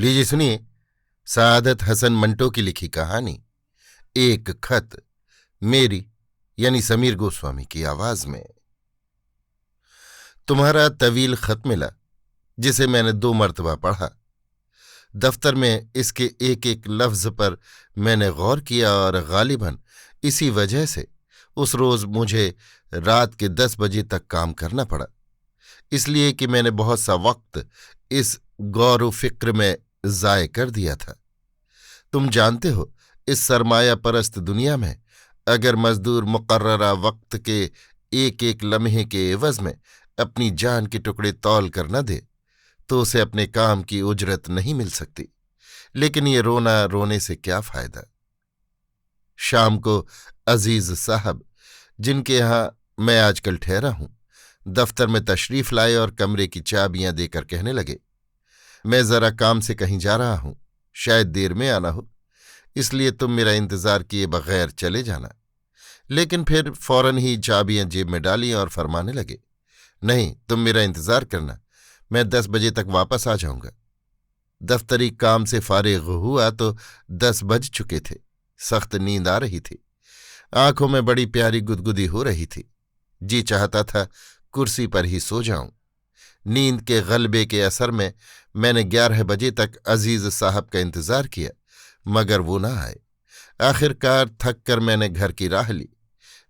लीजिए सुनिए, सादत हसन मंटो की लिखी कहानी एक खत, मेरी यानी समीर गोस्वामी की आवाज में। तुम्हारा तवील खत मिला, जिसे मैंने 2 मर्तबा पढ़ा। दफ्तर में इसके एक एक लफ्ज पर मैंने गौर किया और गालिबन इसी वजह से उस रोज मुझे रात के 10 बजे तक काम करना पड़ा, इसलिए कि मैंने बहुत सा वक्त इस गौर व फिक्र में जाय कर दिया था। तुम जानते हो, इस सरमाया परस्त दुनिया में अगर मजदूर मुकर्ररा वक्त के एक एक लम्हे के एवज में अपनी जान के टुकड़े तौल कर न दे तो उसे अपने काम की उजरत नहीं मिल सकती। लेकिन ये रोना रोने से क्या फायदा। शाम को अजीज साहब, जिनके यहां मैं आजकल ठहरा हूं, दफ्तर में तशरीफ लाए और कमरे की चाबियां देकर कहने लगे, मैं जरा काम से कहीं जा रहा हूं, शायद देर में आना हो, इसलिए तुम मेरा इंतजार किए बगैर चले जाना। लेकिन फिर फौरन ही चाबियां जेब में डाली और फरमाने लगे, नहीं, तुम मेरा इंतजार करना, मैं 10 बजे तक वापस आ जाऊंगा। दफ्तरी काम से फारिग हुआ तो 10 बज चुके थे। सख्त नींद आ रही थी, आंखों में बड़ी प्यारी गुदगुदी हो रही थी। जी चाहता था कुर्सी पर ही सो जाऊं। नींद के गलबे के असर में मैंने 11 बजे तक अजीज साहब का इंतजार किया, मगर वो न आए। आखिरकार थक कर मैंने घर की राह ली।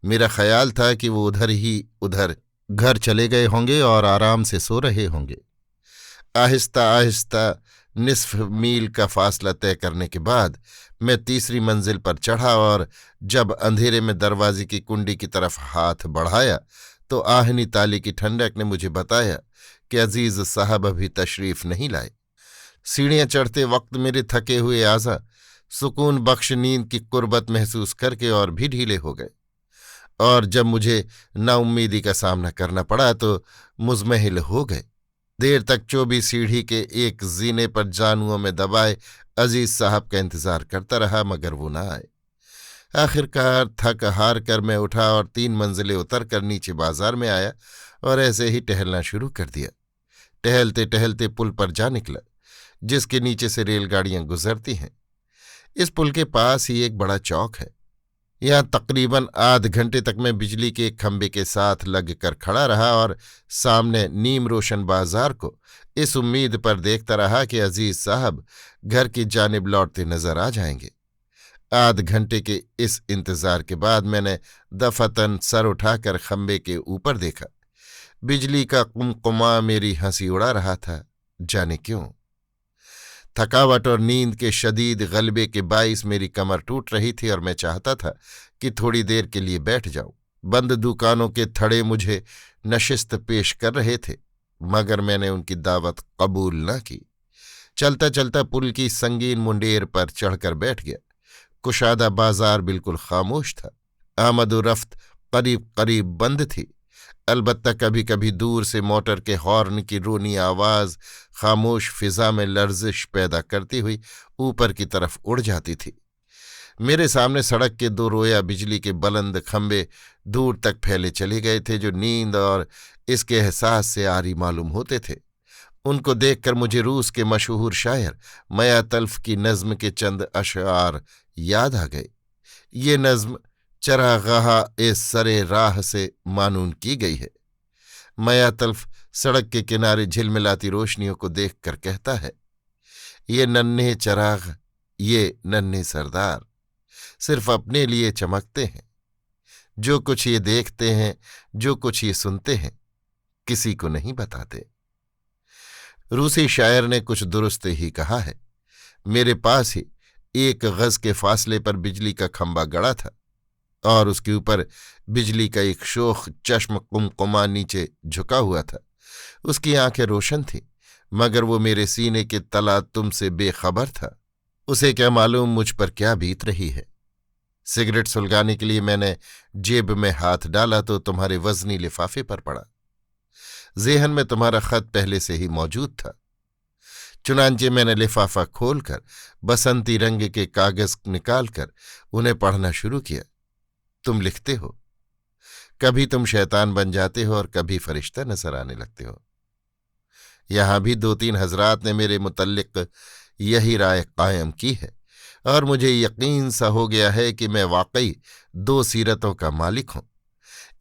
मेरा ख्याल था कि वो उधर घर चले गए होंगे और आराम से सो रहे होंगे। आहिस्ता आहिस्ता निस्फ मील का फासला तय करने के बाद मैं तीसरी मंजिल पर चढ़ा और जब अंधेरे में दरवाजे की कुंडी की तरफ हाथ बढ़ाया तो आहनी ताली की ठंडक ने मुझे बताया कि अजीज साहब अभी तशरीफ नहीं लाए। सीढ़ियां चढ़ते वक्त मेरे थके हुए आज़ा सुकून बख्श नींद की कुर्बत महसूस करके और भी ढीले हो गए, और जब मुझे नाउम्मीदी का सामना करना पड़ा तो मुजमहिल हो गए। देर तक चौबी सीढ़ी के एक जीने पर जानुओं में दबाए अजीज साहब का इंतजार करता रहा, मगर वो न आए। आखिरकार थक हार कर मैं उठा और 3 मंजिलें उतर कर नीचे बाजार में आया और ऐसे ही टहलना शुरू कर दिया। टहलते टहलते पुल पर जा निकला, जिसके नीचे से रेलगाड़ियां गुजरती हैं। इस पुल के पास ही एक बड़ा चौक है। यहां तकरीबन आध घंटे तक मैं बिजली के एक खंभे के साथ लग कर खड़ा रहा और सामने नीम रोशन बाजार को इस उम्मीद पर देखता रहा कि अजीज साहब घर की जानिब लौटते नजर आ जाएंगे। आध घंटे के इस इंतजार के बाद मैंने दफतन सर उठाकर खंभे के ऊपर देखा। बिजली का कुमकुमा मेरी हंसी उड़ा रहा था, जाने क्यों। थकावट और नींद के शदीद गलबे के बाइस मेरी कमर टूट रही थी और मैं चाहता था कि थोड़ी देर के लिए बैठ जाऊं। बंद दुकानों के थड़े मुझे नशिस्त पेश कर रहे थे, मगर मैंने उनकी दावत कबूल न की। चलता चलता पुल की संगीन मुंडेर पर चढ़कर बैठ गया। कुशादा बाजार बिल्कुल खामोश था। आमद-ओ-रफ्त करीब करीब बंद थी। अलबत्ता कभी कभी दूर से मोटर के हॉर्न की रोनी आवाज खामोश फिजा में लर्जिश पैदा करती हुई ऊपर की तरफ उड़ जाती थी। मेरे सामने सड़क के 2 रोया बिजली के बुलंद खंभे दूर तक फैले चले गए थे, जो नींद और इसके एहसास से आरी मालूम होते थे। उनको देखकर मुझे रूस के मशहूर शायर मया तल्फ की नज्म के चंद अशआर याद आ गए। ये नज्म चरागाह ए सरे राह से मानून की गई है। मया तल्फ सड़क के किनारे झिलमिलाती रोशनियों को देखकर कहता है, ये नन्हे चराग, ये नन्हे सरदार सिर्फ अपने लिए चमकते हैं। जो कुछ ये देखते हैं, जो कुछ ये सुनते हैं, किसी को नहीं बताते। रूसी शायर ने कुछ दुरुस्त ही कहा है। मेरे पास ही 1 गज के फासले पर बिजली का खंभा गड़ा था और उसके ऊपर बिजली का एक शोख चश्म कुमकुमा नीचे झुका हुआ था। उसकी आंखें रोशन थीं, मगर वो मेरे सीने के तला तुमसे बेखबर था। उसे क्या मालूम मुझ पर क्या बीत रही है। सिगरेट सुलगाने के लिए मैंने जेब में हाथ डाला तो तुम्हारे वजनी लिफाफे पर पड़ा। जेहन में तुम्हारा खत पहले से ही मौजूद था। चुनांचे मैंने लिफाफा खोलकर बसंती रंग के कागज निकालकर उन्हें पढ़ना शुरू किया। तुम लिखते हो, कभी तुम शैतान बन जाते हो और कभी फरिश्ता नजर आने लगते हो। यहां भी 2-3 हजरात ने मेरे मुतल्लिक यही राय कायम की है और मुझे यकीन सा हो गया है कि मैं वाकई दो सीरतों का मालिक हूं।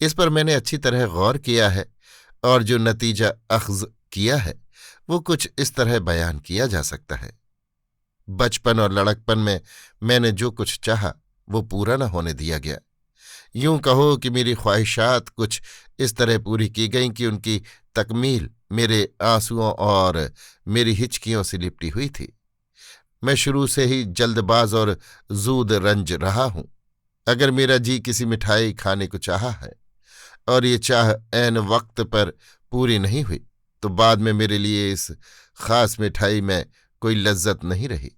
इस पर मैंने अच्छी तरह गौर किया है और जो नतीजा अख्ज़ किया है वो कुछ इस तरह बयान किया जा सकता है। बचपन और लड़कपन में मैंने जो कुछ चाहा वो पूरा न होने दिया गया। यूं कहो कि मेरी ख्वाहिशात कुछ इस तरह पूरी की गईं कि उनकी तकमील मेरे आंसुओं और मेरी हिचकियों से लिपटी हुई थी। मैं शुरू से ही जल्दबाज और जूद रंज रहा हूं। अगर मेरा जी किसी मिठाई खाने को चाहा है और ये चाह ऐन वक्त पर पूरी नहीं हुई तो बाद में मेरे लिए इस खास मिठाई में कोई लज्जत नहीं रही।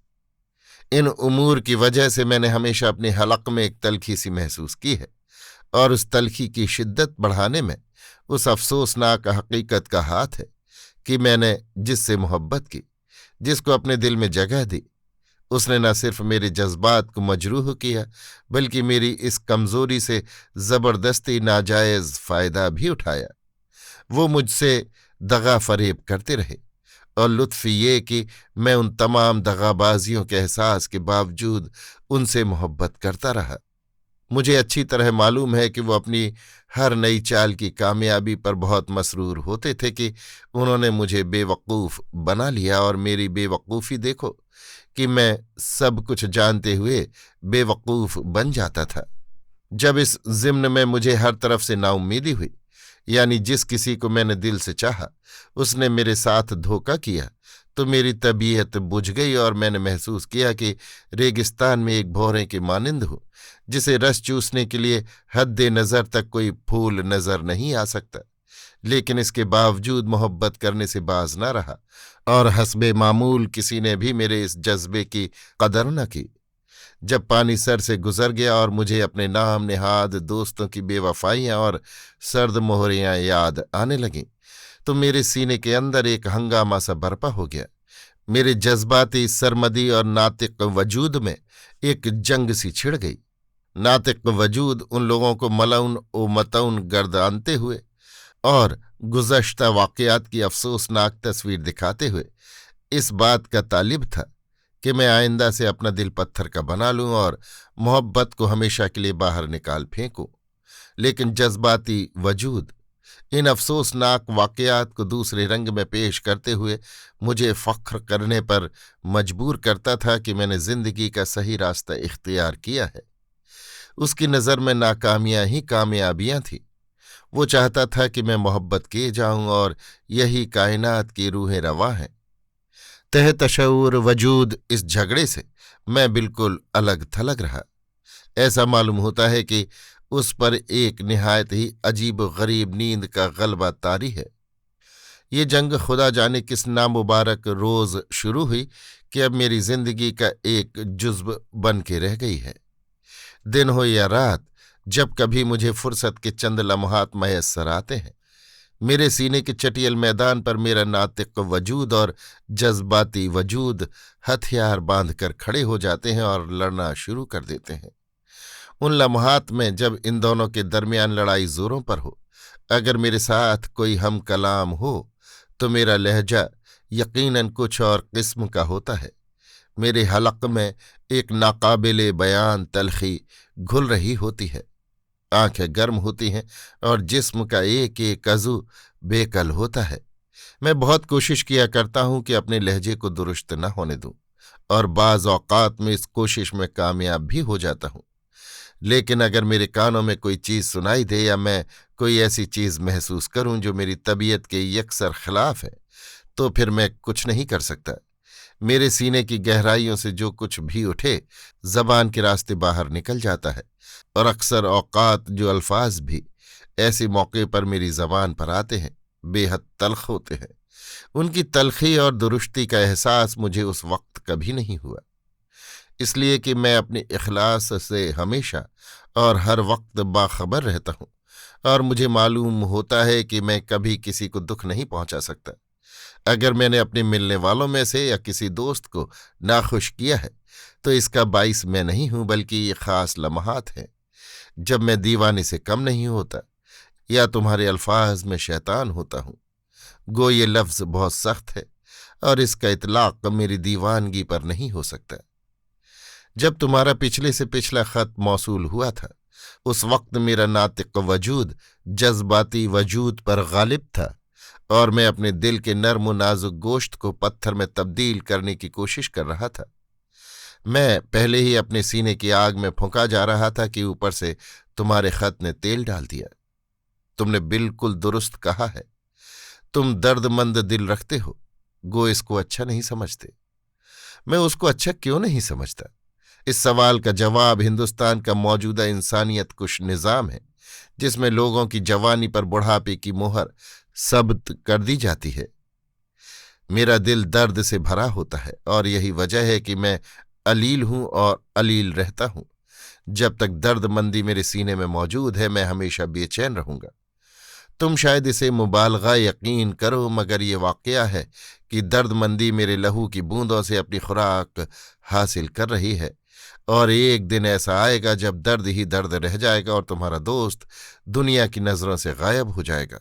इन उमूर की वजह से मैंने हमेशा अपने हलक में एक तलखी सी महसूस की है और उस तलखी की शिद्दत बढ़ाने में उस अफसोसनाक हकीकत का हाथ है कि मैंने जिससे मोहब्बत की, जिसको अपने दिल में जगह दी, उसने न सिर्फ मेरे जज्बात को मजरूह किया बल्कि मेरी इस कमजोरी से जबरदस्ती नाजायज फायदा भी उठाया। वो मुझसे दगा फरेब करते रहे और लुत्फ ये कि मैं उन तमाम दगाबाजियों के एहसास के बावजूद उनसे मोहब्बत करता रहा। मुझे अच्छी तरह मालूम है कि वो अपनी हर नई चाल की कामयाबी पर बहुत मसरूर होते थे कि उन्होंने मुझे बेवकूफ़ बना लिया और मेरी बेवकूफ़ी देखो कि मैं सब कुछ जानते हुए बेवकूफ़ बन जाता था। जब इस ज़िम्न में मुझे हर तरफ से नाउम्मीदी हुई, यानी जिस किसी को मैंने दिल से चाहा उसने मेरे साथ धोखा किया, तो मेरी तबीयत बुझ गई और मैंने महसूस किया कि रेगिस्तान में एक भौरे के मानिंद हूँ जिसे रस चूसने के लिए हद्दे नज़र तक कोई फूल नज़र नहीं आ सकता, लेकिन इसके बावजूद मोहब्बत करने से बाज न रहा और हस्बे मामूल किसी ने भी मेरे इस जज्बे की कदर न की। जब पानी सर से गुजर गया और मुझे अपने नाम नेहाद दोस्तों की बेवफाइयां और सर्द मोहरियां याद आने लगीं तो मेरे सीने के अंदर एक हंगामा सा बरपा हो गया। मेरे जज्बाती सरमदी और नातिक वजूद में एक जंग सी छिड़ गई। नातिक वजूद उन लोगों को मलउन ओ मतउन गर्दानते हुए और गुज़श्ता वाक़यात की अफसोसनाक तस्वीर दिखाते हुए इस बात का तालिब था कि मैं आइंदा से अपना दिल पत्थर का बना लूं और मोहब्बत को हमेशा के लिए बाहर निकाल फेंकूं। लेकिन जज्बाती वजूद इन अफसोसनाक वाक़यात को दूसरे रंग में पेश करते हुए मुझे फ़ख्र करने पर मजबूर करता था कि मैंने जिंदगी का सही रास्ता इख्तियार किया है। उसकी नज़र में नाकामियां ही कामयाबियां थीं। वो चाहता था कि मैं मोहब्बत किए जाऊं और यही कायनात की रूहें रवां हैं। तह तशऊर वजूद इस झगड़े से मैं बिल्कुल अलग थलग रहा। ऐसा मालूम होता है कि उस पर एक निहायत ही अजीब गरीब नींद का गलबा तारी है। ये जंग खुदा जाने किस नामुबारक रोज़ शुरू हुई कि अब मेरी जिंदगी का एक जुज्व बन के रह गई है। दिन हो या रात, जब कभी मुझे फुर्सत के चंद लम्हात मयस्सर आते हैं, मेरे सीने के चटियल मैदान पर मेरा नातिक वजूद और जज्बाती वजूद हथियार बांधकर खड़े हो जाते हैं और लड़ना शुरू कर देते हैं। उन लम्हात में जब इन दोनों के दरमियान लड़ाई जोरों पर हो, अगर मेरे साथ कोई हम कलाम हो तो मेरा लहजा यकीनन कुछ और किस्म का होता है। मेरे हलक में एक नाकाबिले बयान तलखी घुल रही होती है, आंखें गर्म होती हैं और जिस्म का एक एक अज़ू बेकल होता है। मैं बहुत कोशिश किया करता हूं कि अपने लहजे को दुरुस्त न होने दूं और बाज़ औक़ात में इस कोशिश में कामयाब भी हो जाता हूं। लेकिन अगर मेरे कानों में कोई चीज़ सुनाई दे या मैं कोई ऐसी चीज़ महसूस करूं जो मेरी तबीयत के यकसर खिलाफ है, तो फिर मैं कुछ नहीं कर सकता। मेरे सीने की गहराइयों से जो कुछ भी उठे ज़बान के रास्ते बाहर निकल जाता है और अक्सर औक़ात जो अल्फाज भी ऐसे मौके पर मेरी ज़बान पर आते हैं बेहद तल्ख होते हैं। उनकी तलखी और दुरुस्ती का एहसास मुझे उस वक्त कभी नहीं हुआ, इसलिए कि मैं अपने इखलास से हमेशा और हर वक्त बाखबर रहता हूँ और मुझे मालूम होता है कि मैं कभी किसी को दुख नहीं पहुँचा सकता। अगर मैंने अपने मिलने वालों में से या किसी दोस्त को नाखुश किया है तो इसका बाइस मैं नहीं हूं बल्कि ये खास लम्हात हैं जब मैं दीवाने से कम नहीं होता या तुम्हारे अल्फाज में शैतान होता हूं। गो ये लफ्ज़ बहुत सख्त है और इसका इतलाक मेरी दीवानगी पर नहीं हो सकता। जब तुम्हारा पिछले से पिछला खत मौसूल हुआ था, उस वक्त मेरा नातिक वजूद जज्बाती वजूद पर गालिब था और मैं अपने दिल के नर्म व नाजुक गोश्त को पत्थर में तब्दील करने की कोशिश कर रहा था। मैं पहले ही अपने सीने की आग में फूंका जा रहा था कि ऊपर से तुम्हारे खत ने तेल डाल दिया। तुमने बिल्कुल दुरुस्त कहा है। तुम दर्दमंद दिल रखते हो, गो इसको अच्छा नहीं समझते। मैं उसको अच्छा क्यों नहीं समझता? इस सवाल का जवाब हिंदुस्तान का मौजूदा इंसानियत कुश निज़ाम है, जिसमें लोगों की जवानी पर बुढ़ापे की मोहर सब्त कर दी जाती है। मेरा दिल दर्द से भरा होता है और यही वजह है कि मैं अलील हूं और अलील रहता हूं। जब तक दर्दमंदी मेरे सीने में मौजूद है, मैं हमेशा बेचैन रहूंगा। तुम शायद इसे मुबालगा यकीन करो, मगर ये वाकया है कि दर्दमंदी मेरे लहू की बूंदों से अपनी खुराक हासिल कर रही है, और एक दिन ऐसा आएगा जब दर्द ही दर्द रह जाएगा और तुम्हारा दोस्त दुनिया की नज़रों से गायब हो जाएगा।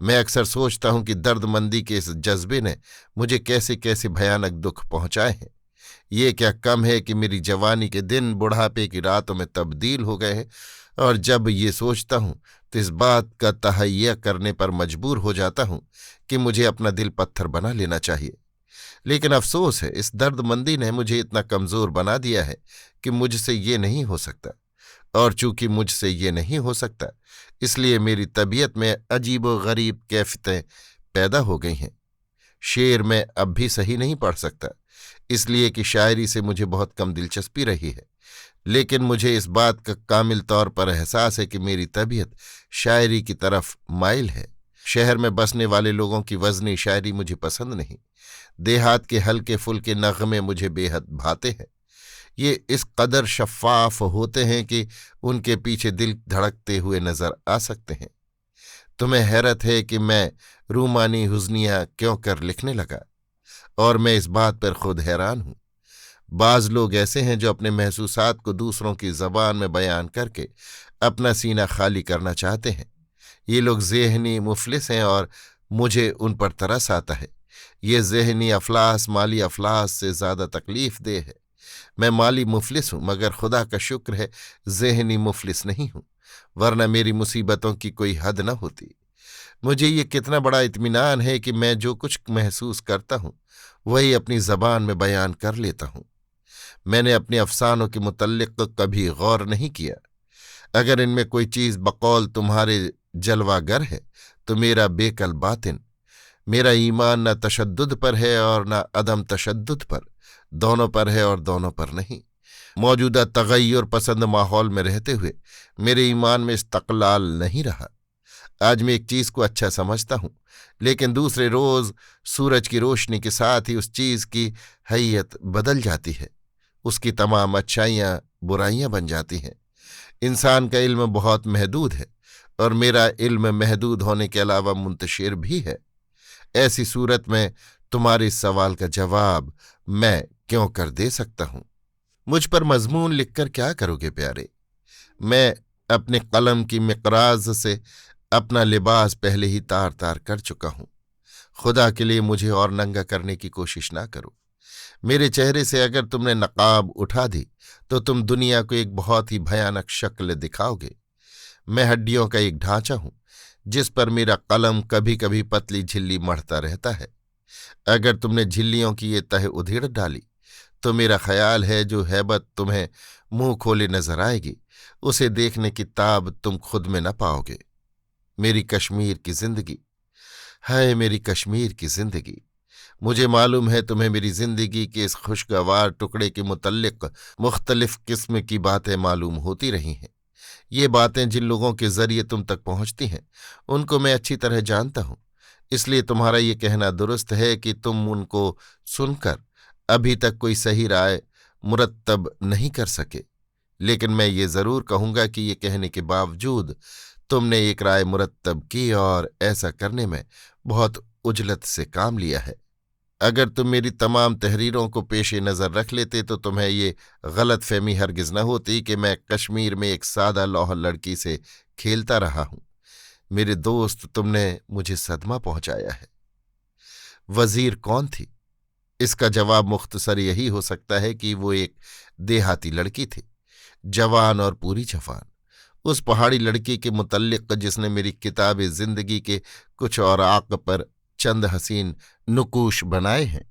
मैं अक्सर सोचता हूं कि दर्दमंदी के इस जज्बे ने मुझे कैसे कैसे भयानक दुख पहुंचाए हैं। ये क्या कम है कि मेरी जवानी के दिन बुढ़ापे की रातों में तब्दील हो गए हैं, और जब ये सोचता हूं तो इस बात का तहैया करने पर मजबूर हो जाता हूं कि मुझे अपना दिल पत्थर बना लेना चाहिए। लेकिन अफसोस है, इस दर्दमंदी ने मुझे इतना कमज़ोर बना दिया है कि मुझसे ये नहीं हो सकता, और चूंकि मुझसे ये नहीं हो सकता, इसलिए मेरी तबीयत में अजीबो-गरीब कैफियतें पैदा हो गई हैं। शेर मैं अब भी सही नहीं पढ़ सकता, इसलिए कि शायरी से मुझे बहुत कम दिलचस्पी रही है। लेकिन मुझे इस बात का कामिल तौर पर एहसास है कि मेरी तबीयत शायरी की तरफ माइल है। शहर में बसने वाले लोगों की वज़नी शायरी मुझे पसंद नहीं। देहात के हल्के फुल्के नग़मे मुझे बेहद भाते हैं। ये इस कदर शफ़ाफ होते हैं कि उनके पीछे दिल धड़कते हुए नज़र आ सकते हैं। तुम्हें हैरत है कि मैं रूमानी हुज़नियाँ क्यों कर लिखने लगा, और मैं इस बात पर खुद हैरान हूँ। बाज़ लोग ऐसे हैं जो अपने महसूसात को दूसरों की ज़बान में बयान करके अपना सीना खाली करना चाहते हैं। ये लोग ज़ेहनी मुफलिस हैं और मुझे उन पर तरस आता है। ये ज़ेहनी अफलास माली अफलास से ज़्यादा तकलीफ दे है। मैं माली मुफलिस हूँ, मगर खुदा का शुक्र है ज़ेहनी मुफलिस नहीं हूँ, वरना मेरी मुसीबतों की कोई हद न होती। मुझे ये कितना बड़ा इत्मीनान है कि मैं जो कुछ महसूस करता हूँ वही अपनी ज़बान में बयान कर लेता हूँ। मैंने अपने अफसानों के मुतल्लिक कभी गौर नहीं किया। अगर इनमें कोई चीज़ बकौल तुम्हारे जलवागर है, तो मेरा बेकल बातिन, मेरा ईमान न तशद्दुद पर है और न अदम तशद्दुद पर, दोनों पर है और दोनों पर नहीं। मौजूदा तगय्युर पसंद माहौल में रहते हुए मेरे ईमान में इस्तक़लाल नहीं रहा। आज मैं एक चीज़ को अच्छा समझता हूँ, लेकिन दूसरे रोज़ सूरज की रोशनी के साथ ही उस चीज़ की हैयत बदल जाती है। उसकी तमाम अच्छाइयाँ बुराइयाँ बन जाती हैं। इंसान का इल्म बहुत महदूद है, और मेरा इल्म महदूद होने के अलावा मुंतशिर भी है। ऐसी सूरत में तुम्हारे इस सवाल का जवाब मैं क्यों कर दे सकता हूँ? मुझ पर मजमून लिखकर क्या करोगे प्यारे? मैं अपने कलम की मिक़राज़ से अपना लिबास पहले ही तार तार कर चुका हूँ। खुदा के लिए मुझे और नंगा करने की कोशिश ना करो। मेरे चेहरे से अगर तुमने नकाब उठा दी तो तुम दुनिया को एक बहुत ही भयानक शक्ल दिखाओगे। मैं हड्डियों का एक ढांचा हूं, जिस पर मेरा कलम कभी कभी पतली झिल्ली मढ़ता रहता है। अगर तुमने झिल्लियों की ये तह उधेड़ डाली तो मेरा ख्याल है जो हैबत तुम्हें मुंह खोले नजर आएगी, उसे देखने की ताब तुम खुद में न पाओगे। मेरी कश्मीर की जिंदगी, हाय मेरी कश्मीर की जिंदगी! मुझे मालूम है तुम्हें मेरी जिंदगी के इस खुशगवार टुकड़े के मुतल्लिक मुख्तलिफ किस्म की बातें मालूम होती रही हैं। ये बातें जिन लोगों के जरिए तुम तक पहुंचती हैं उनको मैं अच्छी तरह जानता हूं, इसलिए तुम्हारा ये कहना दुरुस्त है कि तुम उनको सुनकर अभी तक कोई सही राय मुरत्तब नहीं कर सके। लेकिन मैं ये जरूर कहूंगा कि ये कहने के बावजूद तुमने एक राय मुरत्तब की, और ऐसा करने में बहुत उजलत से काम लिया है। अगर तुम मेरी तमाम तहरीरों को पेशे नज़र रख लेते तो तुम्हें ये गलत फहमी हरगिज़ न होती कि मैं कश्मीर में एक सादा लौह लड़की से खेलता रहा हूँ। मेरे दोस्त, तुमने मुझे सदमा पहुंचाया है। वजीर कौन थी? इसका जवाब मुख्तसर यही हो सकता है कि वो एक देहाती लड़की थी, जवान और पूरी जवान। उस पहाड़ी लड़की के मुतल्लिक जिसने मेरी किताब जिंदगी के कुछ औराक पर चंद हसीन नुकूश बनाए हैं,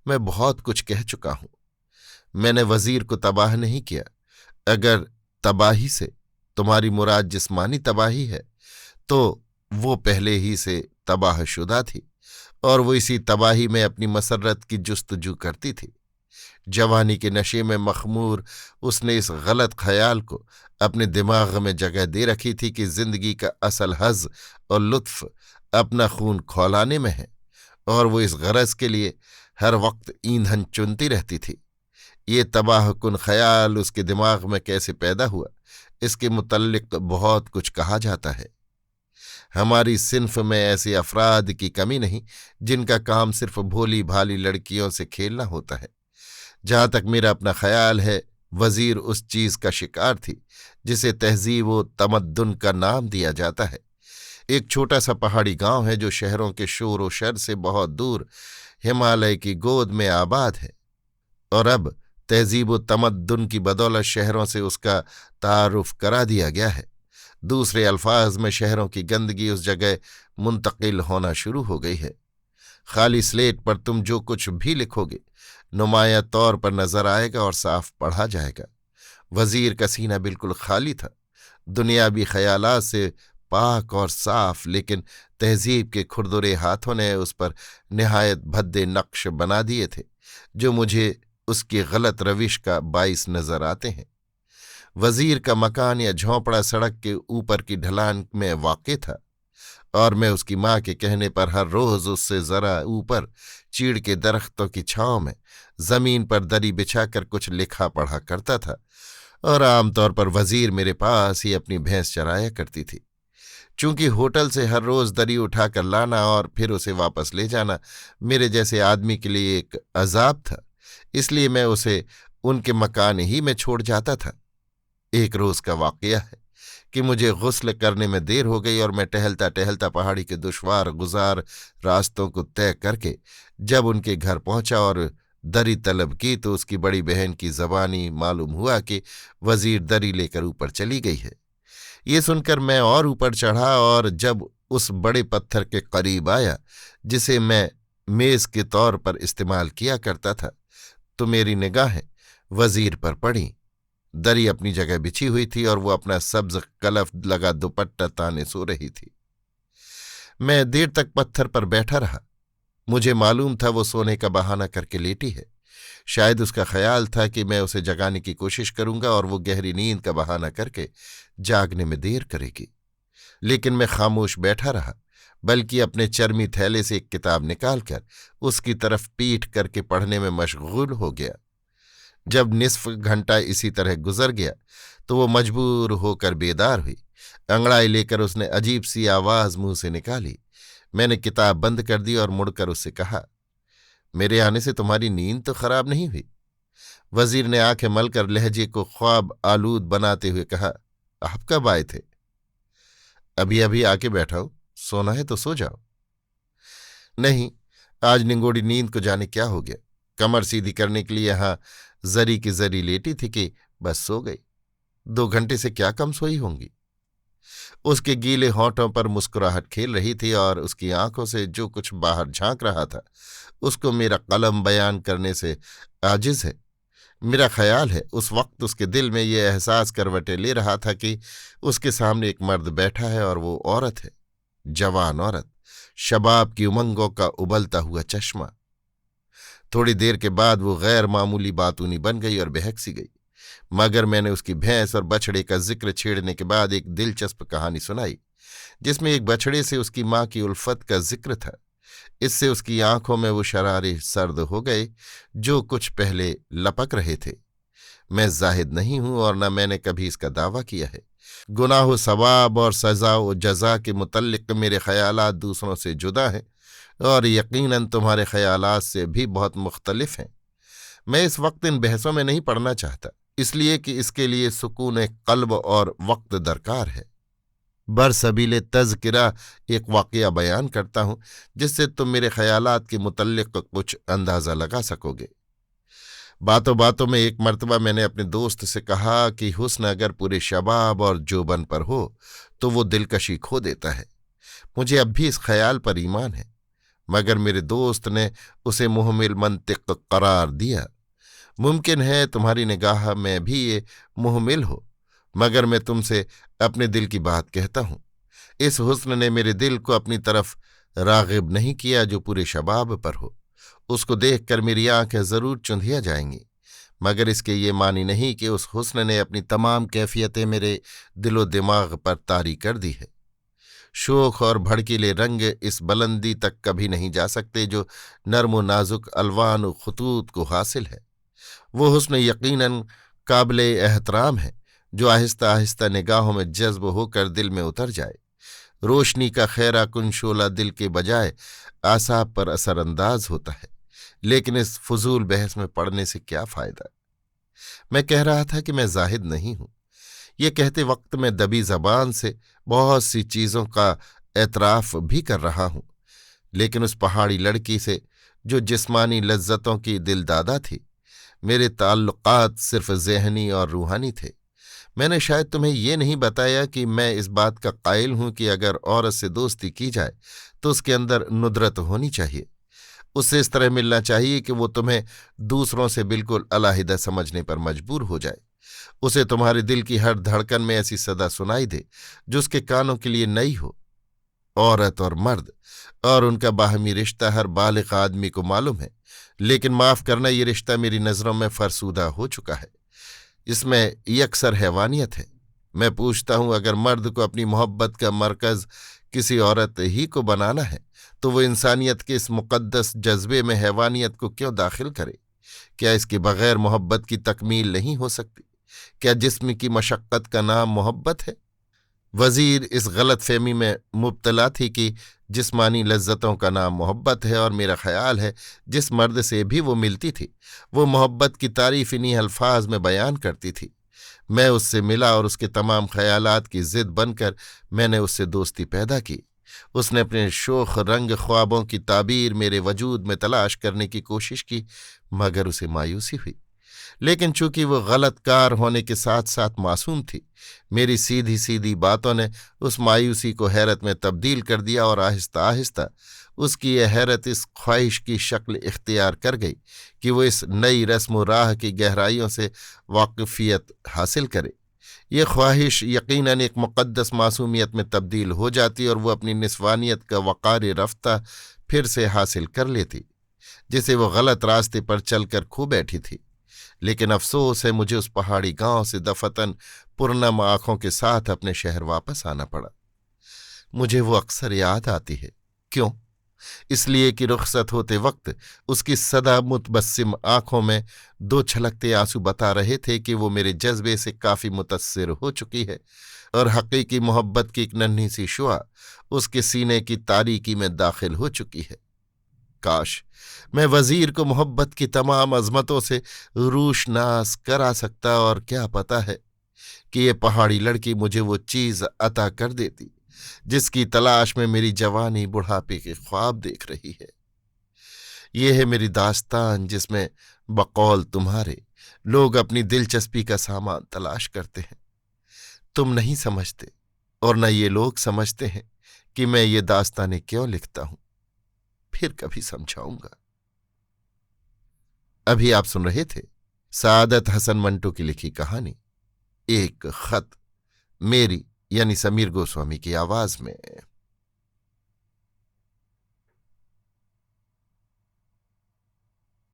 मैं बहुत कुछ कह चुका हूं। मैंने वजीर को तबाह नहीं किया। अगर तबाही से तुम्हारी मुराद जिस्मानी तबाही है, तो वो पहले ही से तबाहशुदा थी और वो इसी तबाही में अपनी मसर्रत की जुस्तजू करती थी। जवानी के नशे में मखमूर उसने इस गलत ख्याल को अपने दिमाग में जगह दे रखी थी कि जिंदगी का असल हज़ और लुत्फ अपना खून खौलाने में है, और वो इस गरज के लिए हर वक्त ईंधन चुनती रहती थी। ये तबाहकुन ख्याल उसके दिमाग में कैसे पैदा हुआ, इसके मुतल्लिक बहुत कुछ कहा जाता है। हमारी सिन्फ में ऐसे अफराद की कमी नहीं जिनका काम सिर्फ भोली भाली लड़कियों से खेलना होता है। जहां तक मेरा अपना ख्याल है, वजीर उस चीज का शिकार थी जिसे तहजीब व तमद्दुन का नाम दिया जाता है। एक छोटा सा पहाड़ी गांव है जो शहरों के शोर व शर से बहुत दूर हिमालय की गोद में आबाद है, और अब तहजीब व तमद्दुन की बदौलत शहरों से उसका तारुफ करा दिया गया है। दूसरे अल्फाज में शहरों की गंदगी उस जगह मुंतकिल होना शुरू हो गई है। खाली स्लेट पर तुम जो कुछ भी लिखोगे नुमाया तौर पर नजर आएगा और साफ पढ़ा जाएगा। वजीर का सीना बिल्कुल खाली था, दुनियावी ख्यालात से पाक और साफ, लेकिन तहजीब के खुरदुरे हाथों ने उस पर निहायत भद्दे नक्श बना दिए थे जो मुझे उसकी गलत रविश का बाइस नजर आते हैं। वजीर का मकान या झोंपड़ा सड़क के ऊपर की ढलान में वाक़ था, और मैं उसकी माँ के कहने पर हर रोज उससे जरा ऊपर चीड़ के दरख्तों की छांव में जमीन पर दरी बिछाकर कुछ लिखा पढ़ा करता था, और आमतौर पर वजीर मेरे पास ही अपनी भैंस चराया करती थी। चूंकि होटल से हर रोज दरी उठाकर लाना और फिर उसे वापस ले जाना मेरे जैसे आदमी के लिए एक अजाब था, इसलिए मैं उसे उनके मकान ही में छोड़ जाता था। एक रोज का वाकया है कि मुझे गुस्ल करने में देर हो गई और मैं टहलता टहलता पहाड़ी के दुश्वार गुजार रास्तों को तय करके जब उनके घर पहुंचा और दरी तलब की, तो उसकी बड़ी बहन की जबानी मालूम हुआ कि वजीर दरी लेकर ऊपर चली गई है। ये सुनकर मैं और ऊपर चढ़ा, और जब उस बड़े पत्थर के करीब आया जिसे मैं मेज के तौर पर इस्तेमाल किया करता था, तो मेरी निगाहें वजीर पर पड़ी। दरी अपनी जगह बिछी हुई थी और वो अपना सब्ज कलफ लगा दुपट्टा ताने सो रही थी। मैं देर तक पत्थर पर बैठा रहा। मुझे मालूम था वो सोने का बहाना करके लेटी है। शायद उसका ख्याल था कि मैं उसे जगाने की कोशिश करूंगा और वो गहरी नींद का बहाना करके जागने में देर करेगी। लेकिन मैं खामोश बैठा रहा, बल्कि अपने चर्मी थैले से एक किताब निकालकर उसकी तरफ पीठ करके पढ़ने में मशगूल हो गया। जब निस्फ घंटा इसी तरह गुजर गया तो वो मजबूर होकर बेदार हुई। अंगड़ाई लेकर उसने अजीब सी आवाज मुंह से निकाली। मैंने किताब बंद कर दी और मुड़कर उससे कहा, मेरे आने से तुम्हारी नींद तो खराब नहीं हुई? वजीर ने आंखें मलकर लहजे को ख्वाब आलूद बनाते हुए कहा, आप कब आए थे? अभी अभी आके बैठा हूं, सोना है तो सो जाओ। नहीं, आज निंगोड़ी नींद को जाने क्या हो गया। कमर सीधी करने के लिए यहां जरी की जरी लेटी थी कि बस सो गई। 2 घंटे से क्या कम सोई होंगी। उसके गीले होंठों पर मुस्कुराहट खेल रही थी और उसकी आंखों से जो कुछ बाहर झांक रहा था उसको मेरा कलम बयान करने से आजिज है। मेरा ख्याल है उस वक्त उसके दिल में ये एहसास करवटें ले रहा था कि उसके सामने एक मर्द बैठा है और वो औरत है, जवान औरत, शबाब की उमंगों का उबलता हुआ चश्मा। थोड़ी देर के बाद वो गैर मामूली बातूनी बन गई और बहक सी गई, मगर मैंने उसकी भैंस और बछड़े का जिक्र छेड़ने के बाद एक दिलचस्प कहानी सुनाई जिसमें एक बछड़े से उसकी माँ की उल्फत का जिक्र था। इससे उसकी आंखों में वो शरारे सर्द हो गए जो कुछ पहले लपक रहे थे। मैं जाहिद नहीं हूं और न मैंने कभी इसका दावा किया है। गुनाह सवाब और सजा व जजा के मुतल्लिक मेरे ख्यालात दूसरों से जुदा हैं और यकीनन तुम्हारे ख्यालात से भी बहुत मुख्तलिफ हैं। मैं इस वक्त इन बहसों में नहीं पड़ना चाहता, इसलिए कि इसके लिए सुकून कल्ब और वक्त दरकार है। बरसबीले तज़किरा एक वाक़या बयान करता हूं, जिससे तुम मेरे ख़यालात के मुतल्लिक़ कुछ अंदाज़ा लगा सकोगे। बातों बातों में एक मर्तबा मैंने अपने दोस्त से कहा कि हुस्न अगर पूरे शबाब और जोबन पर हो तो वो दिलकशी खो देता है। मुझे अब भी इस ख्याल पर ईमान है, मगर मेरे दोस्त ने उसे मुहमिल मंतिक करार दिया। मुमकिन है तुम्हारी निगाह में भी ये मुहमिल हो, मगर मैं तुमसे अपने दिल की बात कहता हूं। इस हुस्न ने मेरे दिल को अपनी तरफ राग़िब नहीं किया जो पूरे शबाब पर हो। उसको देखकर मेरी आंखें जरूर चुंधिया जाएंगी, मगर इसके ये मानी नहीं कि उस हुस्न ने अपनी तमाम कैफियतें मेरे दिलो दिमाग पर तारी कर दी है। शोख और भड़कीले रंग इस बुलंदी तक कभी नहीं जा सकते जो नर्म व नाजुक अलवान व खतूत को हासिल है। वो हुस्न यकीनन काबिल एहतराम है जो आहिस्ता आहिस्ता निगाहों में जज्ब होकर दिल में उतर जाए। रोशनी का खैरा कुन शोला दिल के बजाय आसाब पर असरअंदाज होता है, लेकिन इस फजूल बहस में पड़ने से क्या फायदा। मैं कह रहा था कि मैं जाहिद नहीं हूं। ये कहते वक्त मैं दबी जबान से बहुत सी चीज़ों का एतराफ़ भी कर रहा हूं, लेकिन उस पहाड़ी लड़की से जो जिस्मानी लज्जतों की दिलदादा थी, मेरे ताल्लुकात सिर्फ ज़हनी और रूहानी थे। मैंने शायद तुम्हें ये नहीं बताया कि मैं इस बात का कायल हूं कि अगर औरत से दोस्ती की जाए तो उसके अंदर नुदरत होनी चाहिए। उससे इस तरह मिलना चाहिए कि वो तुम्हें दूसरों से बिल्कुल अलहदा समझने पर मजबूर हो जाए। उसे तुम्हारे दिल की हर धड़कन में ऐसी सदा सुनाई दे जो उसके कानों के लिए नई हो। औरत और मर्द और उनका बाहमी रिश्ता हर बालिग आदमी को मालूम है, लेकिन माफ़ करना, ये रिश्ता मेरी नज़रों में फरसूदा हो चुका है। इसमें यकसर हैवानियत है। मैं पूछता हूं, अगर मर्द को अपनी मोहब्बत का मरकज़ किसी औरत ही को बनाना है तो वो इंसानियत के इस मुक़द्दस जज्बे में हैवानियत को क्यों दाखिल करे? क्या इसके बगैर मोहब्बत की तकमील नहीं हो सकती? क्या जिस्म की मशक्क़त का नाम मोहब्बत है? वज़ीर इस गलत फहमी में मुब्तला थी कि जिस्मानी लज्जतों का नाम मोहब्बत है, और मेरा ख्याल है जिस मर्द से भी वो मिलती थी वो मोहब्बत की तारीफ इन्हीं अल्फाज में बयान करती थी। मैं उससे मिला और उसके तमाम ख्यालात की ज़िद बनकर मैंने उससे दोस्ती पैदा की। उसने अपने शोख रंग ख्वाबों की ताबीर मेरे वजूद में तलाश करने की कोशिश की, मगर उसे मायूसी हुई। लेकिन चूंकि वो गलत कार होने के साथ साथ मासूम थी, मेरी सीधी सीधी बातों ने उस मायूसी को हैरत में तब्दील कर दिया, और आहिस्ता आहिस्ता उसकी यह हैरत इस ख्वाहिश की शक्ल इख्तियार कर गई कि वो इस नई रस्म राह की गहराइयों से वाकिफियत हासिल करे। ये ख्वाहिश यकीनन एक मुक़द्दस मासूमियत में तब्दील हो जाती और वो अपनी निस्वानियत का वक़ार रफ्ता फिर से हासिल कर लेती, जिसे वो गलत रास्ते पर चलकर खो बैठी थी। लेकिन अफसोस है, मुझे उस पहाड़ी गांव से दफतन पुरनम आंखों के साथ अपने शहर वापस आना पड़ा। मुझे वो अक्सर याद आती है। क्यों? इसलिए कि रुखसत होते वक्त उसकी सदा मुतबस्सिम आंखों में दो छलकते आंसू बता रहे थे कि वो मेरे जज्बे से काफी मुतस्सिर हो चुकी है और हकीकी मोहब्बत की एक नन्ही सी शुआ उसके सीने की तारीकी में दाखिल हो चुकी है। काश मैं वजीर को मोहब्बत की तमाम अजमतों से रूशनास करा सकता, और क्या पता है कि ये पहाड़ी लड़की मुझे वो चीज अता कर देती जिसकी तलाश में मेरी जवानी बुढ़ापे के ख्वाब देख रही है। ये है मेरी दास्तान जिसमें बकौल तुम्हारे लोग अपनी दिलचस्पी का सामान तलाश करते हैं। तुम नहीं समझते और न ये लोग समझते हैं कि मैं ये दास्तानें क्यों लिखता हूं। फिर कभी समझाऊंगा। अभी आप सुन रहे थे सादत हसन मंटो की लिखी कहानी एक खत, मेरी यानी समीर गोस्वामी की आवाज में।